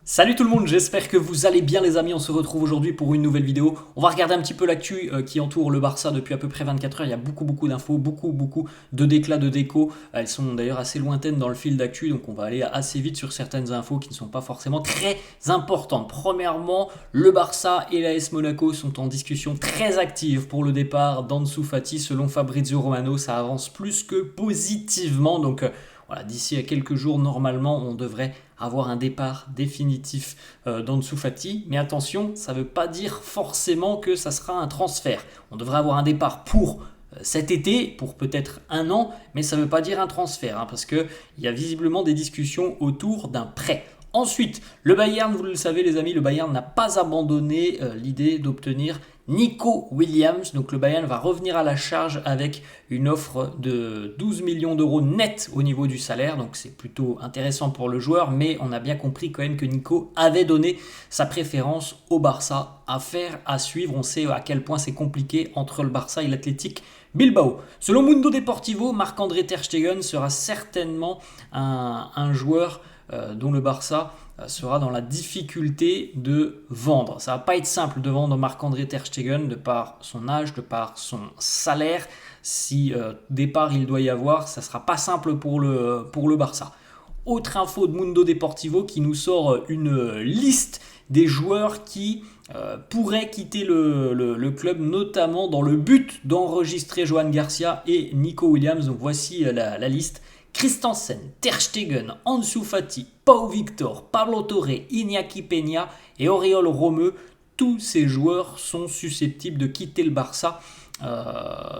Salut tout le monde, j'espère que vous allez bien les amis, on se retrouve aujourd'hui pour une nouvelle vidéo. On va regarder un petit peu l'actu qui entoure le Barça depuis à peu près 24 heures, il y a beaucoup d'infos, beaucoup de déclats de déco. Elles sont d'ailleurs assez lointaines dans le fil d'actu, donc on va aller assez vite sur certaines infos qui ne sont pas forcément très importantes. Premièrement, le Barça et l'AS Monaco sont en discussion très active pour le départ d'Ansu Fati. Selon Fabrizio Romano, ça avance plus que positivement, donc voilà, d'ici à quelques jours, normalement, on devrait avoir un départ définitif d'Ansu Fati. Mais attention, ça ne veut pas dire forcément que ça sera un transfert. On devrait avoir un départ pour cet été, pour peut-être un an, mais ça ne veut pas dire un transfert, parce qu'il y a visiblement des discussions autour d'un prêt. Ensuite, le Bayern, vous le savez les amis, le Bayern n'a pas abandonné l'idée d'obtenir Nico Williams. Donc le Bayern va revenir à la charge avec une offre de 12 millions d'euros net au niveau du salaire. Donc c'est plutôt intéressant pour le joueur, mais on a bien compris quand même que Nico avait donné sa préférence au Barça. Affaire à suivre, on sait à quel point c'est compliqué entre le Barça et l'Athletic Bilbao. Selon Mundo Deportivo, Marc-André Ter Stegen sera certainement un joueur dont le Barça sera dans la difficulté de vendre. Ça va pas être simple de vendre Marc-André Ter Stegen de par son âge, de par son salaire. Si départ il doit y avoir, ça sera pas simple pour le Barça. Autre info de Mundo Deportivo qui nous sort une liste des joueurs qui pourraient quitter le club, notamment dans le but d'enregistrer Johan Garcia et Nico Williams. Donc voici la liste. Christensen, Ter Stegen, Ansu Fati, Pau Victor, Pablo Torre, Iñaki Peña et Oriol Romeu. Tous ces joueurs sont susceptibles de quitter le Barça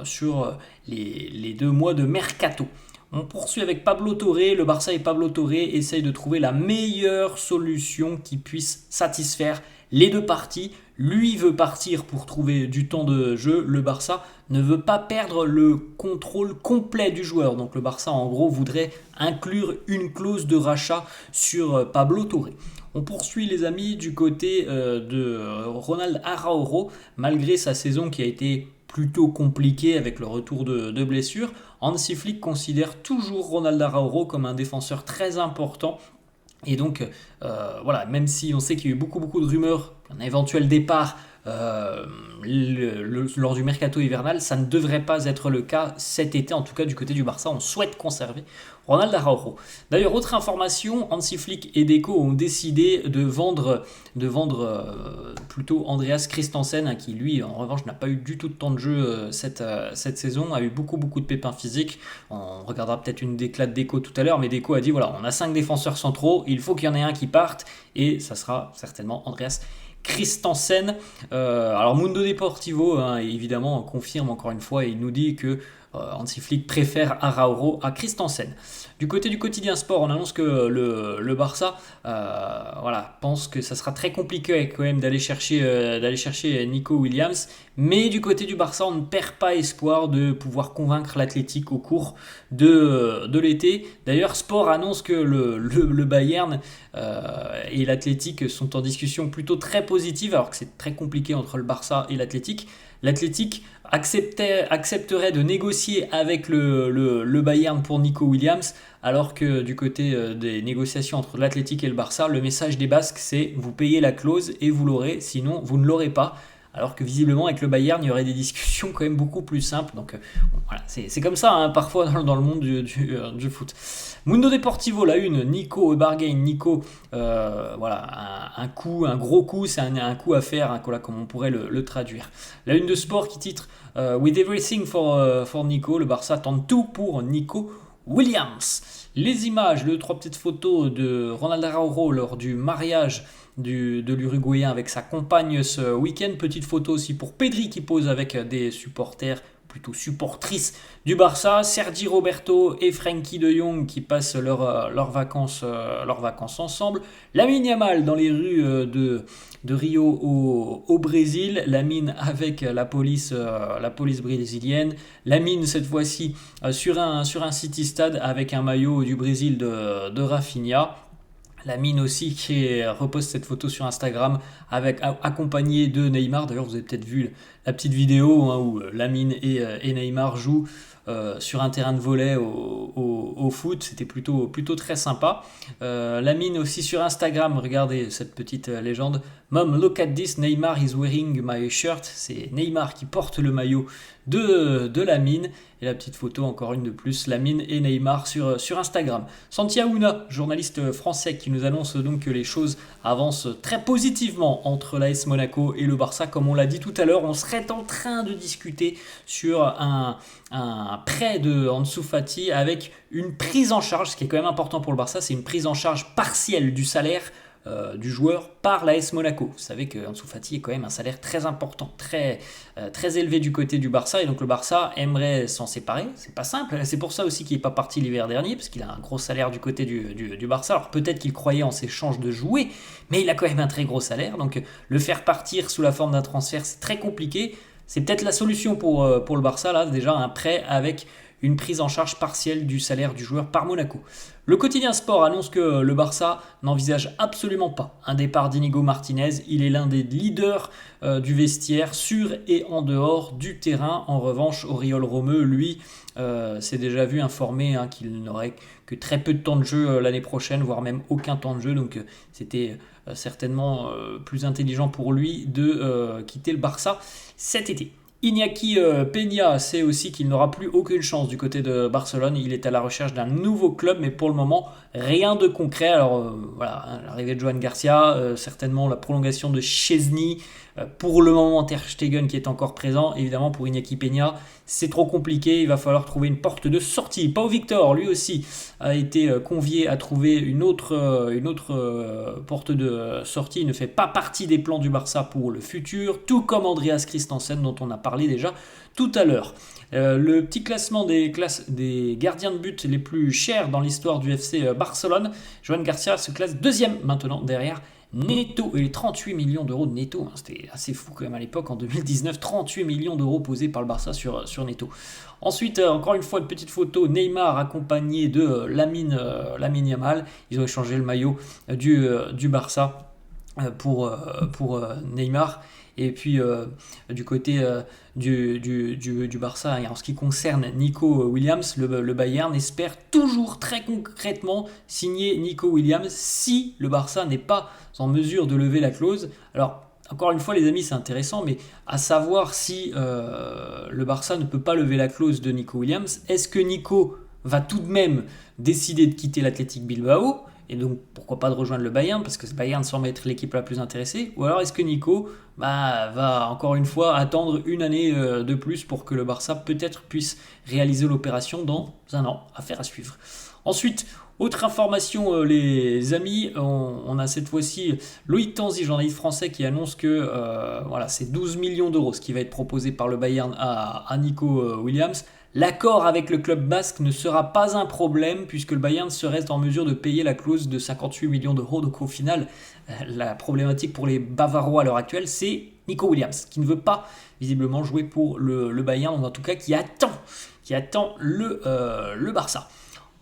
sur les 2 mois de mercato. On poursuit avec Pablo Torre. Le Barça et Pablo Torre essayent de trouver la meilleure solution qui puisse satisfaire les deux parties. Lui veut partir pour trouver du temps de jeu. Le Barça ne veut pas perdre le contrôle complet du joueur. Donc le Barça en gros voudrait inclure une clause de rachat sur Pablo Torre. On poursuit les amis du côté de Ronald Araujo. Malgré sa saison qui a été plutôt compliquée avec le retour de blessures, Hansi Flick considère toujours Ronald Araujo comme un défenseur très important. Et donc, voilà, même si on sait qu'il y a eu beaucoup de rumeurs, un éventuel départ lors du mercato hivernal, ça ne devrait pas être le cas cet été, en tout cas du côté du Barça. On souhaite conserver Ronald Araujo. D'ailleurs, autre information, Hansi Flick et Deco ont décidé de vendre plutôt Andreas Christensen, qui lui, en revanche, n'a pas eu du tout de temps de jeu cette saison, a eu beaucoup de pépins physiques. On regardera peut-être une déclat de Deco tout à l'heure, mais Deco a dit voilà, on a 5 défenseurs centraux, il faut qu'il y en ait un qui parte, et ça sera certainement Andreas Christensen. Alors Mundo Deportivo évidemment confirme encore une fois et il nous dit que Hansi Flick préfère Araujo à Christensen. Du côté du quotidien sport, on annonce que le Barça pense que ça sera très compliqué quand même d'aller chercher Nico Williams, mais du côté du Barça, on ne perd pas espoir de pouvoir convaincre l'Athletic au cours de l'été. D'ailleurs, Sport annonce que le Bayern et l'Athletic sont en discussion plutôt très positive, alors que c'est très compliqué entre le Barça et l'Athletic. L'Athletic accepterait de négocier avec le Bayern pour Nico Williams, alors que du côté des négociations entre l'Athletic et le Barça, le message des Basques c'est vous payez la clause et vous l'aurez, sinon vous ne l'aurez pas. Alors que visiblement avec le Bayern il y aurait des discussions quand même beaucoup plus simples. Donc voilà, c'est comme ça parfois dans le monde du foot. Mundo Deportivo, la une, Nico bargain, Nico, un gros coup, c'est un coup à faire, comme on pourrait le traduire. La une de Sport qui titre With everything for Nico, le Barça tente tout pour Nico Williams. Les images, les 3 petites photos de Ronald Araujo lors du mariage de l'Uruguayen avec sa compagne ce week-end. Petite photo aussi pour Pedri qui pose avec des supporters, plutôt supportrices du Barça. Sergi Roberto et Frenkie de Jong qui passent leurs vacances ensemble. Lamine Yamal dans les rues de Rio au Brésil. Lamine avec la police brésilienne. Lamine cette fois-ci sur un city stade avec un maillot du Brésil de Rafinha. Lamine aussi qui reposte cette photo sur Instagram accompagné de Neymar. D'ailleurs, vous avez peut-être vu la petite vidéo où Lamine et Neymar jouent sur un terrain de volley au foot. C'était plutôt très sympa. Lamine aussi sur Instagram, regardez cette petite légende. Mom, look at this, Neymar is wearing my shirt. C'est Neymar qui porte le maillot de Lamine. Et la petite photo, encore une de plus, Lamine et Neymar sur Instagram. Santi Aouna, journaliste français, qui nous annonce donc que les choses avancent très positivement entre l'AS Monaco et le Barça. Comme on l'a dit tout à l'heure, on serait en train de discuter sur un prêt de Ansu Fati avec une prise en charge, ce qui est quand même important pour le Barça, c'est une prise en charge partielle du salaire du joueur par l'AS Monaco. Vous savez que Ansu Fati est quand même un salaire très important, très élevé du côté du Barça, et donc le Barça aimerait s'en séparer. C'est pas simple, c'est pour ça aussi qu'il n'est pas parti l'hiver dernier, parce qu'il a un gros salaire du côté du Barça. Alors peut-être qu'il croyait en ses chances de jouer, mais il a quand même un très gros salaire, donc le faire partir sous la forme d'un transfert, c'est très compliqué. C'est peut-être la solution pour le Barça, là, déjà un prêt avec une prise en charge partielle du salaire du joueur par Monaco. Le quotidien Sport annonce que le Barça n'envisage absolument pas un départ d'Inigo Martinez. Il est l'un des leaders du vestiaire, sur et en dehors du terrain. En revanche, Oriol Romeu, lui, s'est déjà vu informer qu'il n'aurait que très peu de temps de jeu l'année prochaine, voire même aucun temps de jeu. Donc c'était certainement plus intelligent pour lui de quitter le Barça cet été. Iñaki Peña sait aussi qu'il n'aura plus aucune chance du côté de Barcelone. Il est à la recherche d'un nouveau club, mais pour le moment, rien de concret. Alors voilà, l'arrivée de Joan Garcia, certainement la prolongation de Szczesny, pour le moment Ter Stegen qui est encore présent. Évidemment, pour Iñaki Peña, c'est trop compliqué, il va falloir trouver une porte de sortie. Pau Victor, lui aussi, a été convié à trouver une autre porte de sortie. Il ne fait pas partie des plans du Barça pour le futur, tout comme Andreas Christensen, dont on a parlé déjà tout à l'heure. Le petit classement des gardiens de but les plus chers dans l'histoire du FC Barcelone. Joan Garcia se classe deuxième maintenant derrière Neto, et les 38 millions d'euros de Neto, c'était assez fou quand même à l'époque, en 2019, 38 millions d'euros posés par le Barça sur Neto. Ensuite, encore une fois, une petite photo, Neymar accompagné de Lamine Yamal. Ils ont échangé le maillot du Barça pour Neymar. Et puis du côté du Barça, et en ce qui concerne Nico Williams, le Bayern espère toujours très concrètement signer Nico Williams si le Barça n'est pas en mesure de lever la clause. Alors encore une fois les amis, c'est intéressant, mais à savoir si le Barça ne peut pas lever la clause de Nico Williams, est-ce que Nico va tout de même décider de quitter l'Athletic Bilbao et donc pourquoi pas de rejoindre le Bayern, parce que ce Bayern semble être l'équipe la plus intéressée, ou alors est-ce que Nico va encore une fois attendre une année de plus pour que le Barça peut-être puisse réaliser l'opération dans un an? Affaire à suivre. Ensuite, autre information les amis, on a cette fois-ci Loïc Tanzi, journaliste français, qui annonce que c'est 12 millions d'euros ce qui va être proposé par le Bayern à Nico Williams. L'accord avec le club basque ne sera pas un problème puisque le Bayern serait en mesure de payer la clause de 58 millions d'euros. Donc au final, la problématique pour les Bavarois à l'heure actuelle, c'est Nico Williams qui ne veut pas visiblement jouer pour le Bayern, ou en tout cas qui attend le Barça.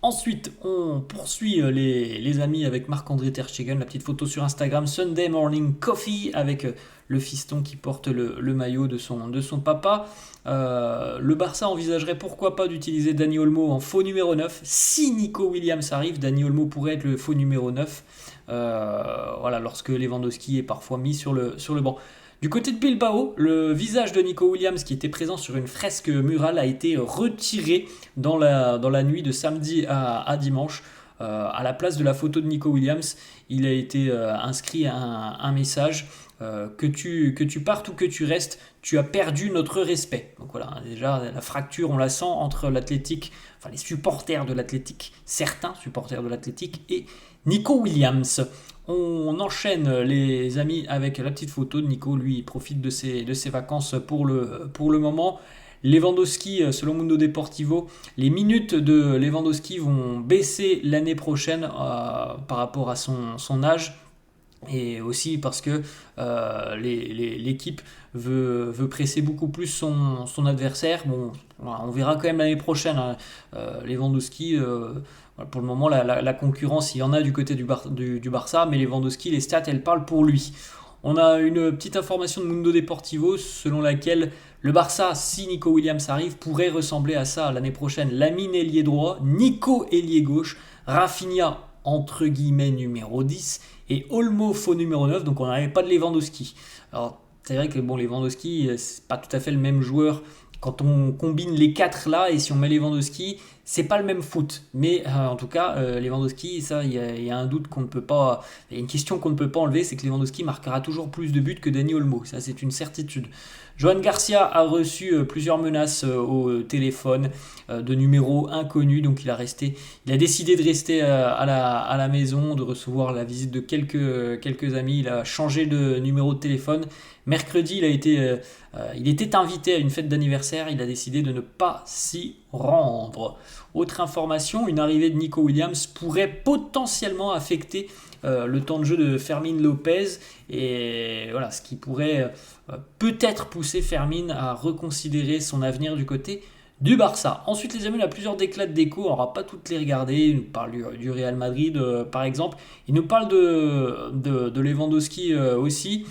Ensuite, on poursuit les amis avec Marc-André Ter Stegen, la petite photo sur Instagram, Sunday Morning Coffee, avec le fiston qui porte le maillot de son papa. Le Barça envisagerait pourquoi pas d'utiliser Dani Olmo en faux numéro 9. Si Nico Williams arrive, Dani Olmo pourrait être le faux numéro 9, lorsque Lewandowski est parfois mis sur le banc. Du côté de Bilbao, le visage de Nico Williams, qui était présent sur une fresque murale, a été retiré dans la nuit de samedi à dimanche. À la place de la photo de Nico Williams, il a été inscrit un message que tu partes ou que tu restes, tu as perdu notre respect. Donc voilà, déjà la fracture, on la sent entre les supporters de l'Athletic, certains supporters de l'Athletic, et Nico Williams. On enchaîne les amis avec la petite photo de Nico. Lui, il profite de ses vacances pour le moment. Lewandowski, selon Mundo Deportivo, les minutes de Lewandowski vont baisser l'année prochaine par rapport à son âge. Et aussi parce que l'équipe veut presser beaucoup plus son adversaire. Bon, on verra quand même l'année prochaine. Lewandowski, pour le moment, la concurrence, il y en a du côté du Barça, mais Lewandowski, les stats, elles parlent pour lui. On a une petite information de Mundo Deportivo selon laquelle Le Barça, si Nico Williams arrive, pourrait ressembler à ça l'année prochaine. Lamine ailier droit, Nico ailier gauche, Rafinha entre guillemets numéro 10 et Olmo faux numéro 9, donc on n'avait pas de Lewandowski. Alors c'est vrai que bon, Lewandowski, c'est pas tout à fait le même joueur quand on combine les 4 là, et si on met Lewandowski, c'est pas le même foot. Mais en tout cas, Lewandowski, ça, il y a un doute qu'on ne peut pas, il y a une question qu'on ne peut pas enlever, c'est que Lewandowski marquera toujours plus de buts que Dani Olmo. Ça, c'est une certitude. Johan Garcia a reçu plusieurs menaces au téléphone de numéros inconnus, donc il a décidé de rester à la maison, de recevoir la visite de quelques amis. Il a changé de numéro de téléphone. Mercredi, il était invité à une fête d'anniversaire. Il a décidé de ne pas s'y rendre. Autre information, une arrivée de Nico Williams pourrait potentiellement affecter le temps de jeu de Fermín López, et voilà, ce qui pourrait peut-être pousser Fermín à reconsidérer son avenir du côté du Barça. Ensuite, les amis, il y a plusieurs déclats d'écho, on ne va pas toutes les regarder. Il nous parle du Real Madrid, par exemple. Il nous parle de Lewandowski aussi.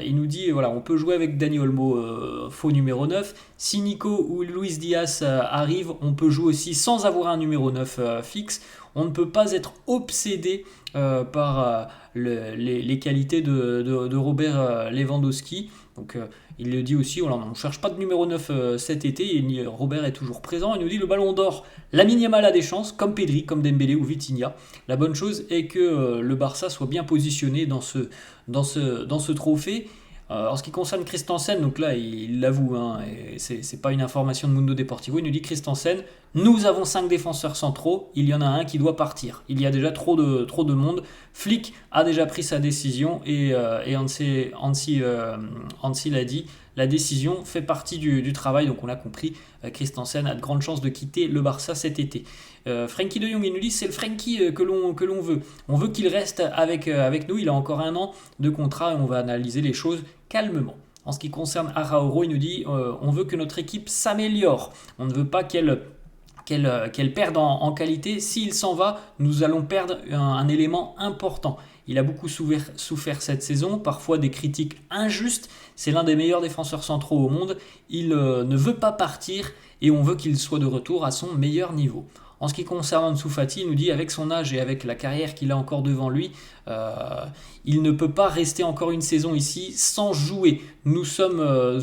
Il nous dit, voilà, on peut jouer avec Dani Olmo, faux numéro 9. Si Nico ou Luis Diaz arrivent, on peut jouer aussi sans avoir un numéro 9 fixe. On ne peut pas être obsédé par les qualités de Robert Lewandowski. Donc il le dit aussi, on ne cherche pas de numéro 9 cet été, et Robert est toujours présent. Il nous dit le ballon d'or, Lamine Yamal a des chances, comme Pedri, comme Dembélé ou Vitinha. La bonne chose est que le Barça soit bien positionné dans ce trophée. En ce qui concerne Christensen, donc là il l'avoue, hein, et c'est pas une information de Mundo Deportivo, il nous dit Christensen, nous avons 5 défenseurs centraux, il y en a un qui doit partir. Il y a déjà trop de monde. Flick a déjà pris sa décision, et Hansi l'a dit, la décision fait partie du travail, donc on l'a compris, Christensen a de grandes chances de quitter le Barça cet été. Frenkie de Jong, il nous dit c'est le Frenkie que l'on veut. On veut qu'il reste avec nous, il a encore 1 an de contrat et on va analyser les choses calmement. En ce qui concerne Araújo, il nous dit on veut que notre équipe s'améliore. On ne veut pas qu'elle perde en qualité. S'il s'en va, nous allons perdre un élément important. Il a beaucoup souffert cette saison, parfois des critiques injustes. C'est l'un des meilleurs défenseurs centraux au monde. Il ne veut pas partir et on veut qu'il soit de retour à son meilleur niveau. En ce qui concerne Ansu Fati, il nous dit avec son âge et avec la carrière qu'il a encore devant lui, il ne peut pas rester encore une saison ici sans jouer. Nous sommes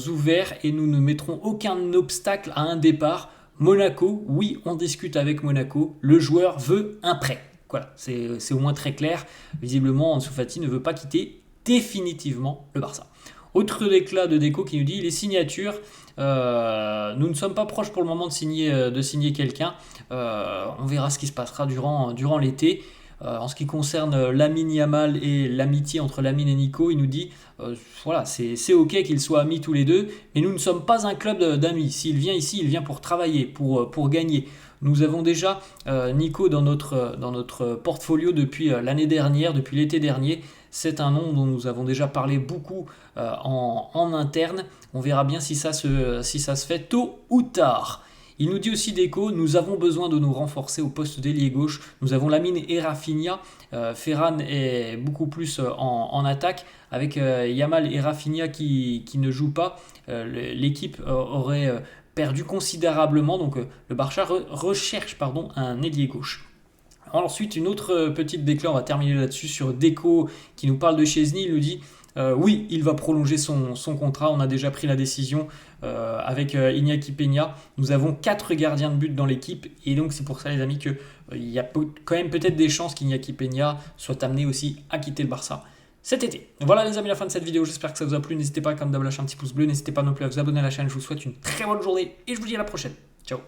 ouverts et nous ne mettrons aucun obstacle à un départ. Monaco, oui, on discute avec Monaco. Le joueur veut un prêt. Voilà, c'est au moins très clair. Visiblement, Ansu Fati ne veut pas quitter définitivement le Barça. Autre déclat de Deco qui nous dit les signatures. Nous ne sommes pas proches pour le moment de signer quelqu'un. On verra ce qui se passera durant l'été. En ce qui concerne Lamine Yamal et l'amitié entre Lamine et Nico, il nous dit voilà, c'est ok qu'ils soient amis tous les deux, mais nous ne sommes pas un club d'amis. S'il vient ici, il vient pour travailler, pour gagner. Nous avons déjà Nico dans notre portfolio depuis l'année dernière, depuis l'été dernier. C'est un nom dont nous avons déjà parlé beaucoup en interne. On verra bien si ça se fait tôt ou tard. Il nous dit aussi Deco, nous avons besoin de nous renforcer au poste d'ailier gauche. Nous avons Lamine et Rafinha. Ferran est beaucoup plus en attaque. Avec Yamal et Rafinha qui ne jouent pas, l'équipe aurait perdu considérablement. Donc le Barça recherche un ailier gauche. Ensuite, une autre petite déclat, on va terminer là-dessus, sur Deco qui nous parle de Szczęsny. Il nous dit oui, il va prolonger son contrat. On a déjà pris la décision avec Iñaki Peña. Nous avons 4 gardiens de but dans l'équipe. Et donc, c'est pour ça, les amis, qu'il y a quand même peut-être des chances qu'Iñaki Peña soit amené aussi à quitter le Barça cet été. Voilà, les amis, la fin de cette vidéo. J'espère que ça vous a plu. N'hésitez pas, comme d'hab, à lâcher un petit pouce bleu. N'hésitez pas non plus à vous abonner à la chaîne. Je vous souhaite une très bonne journée et je vous dis à la prochaine. Ciao.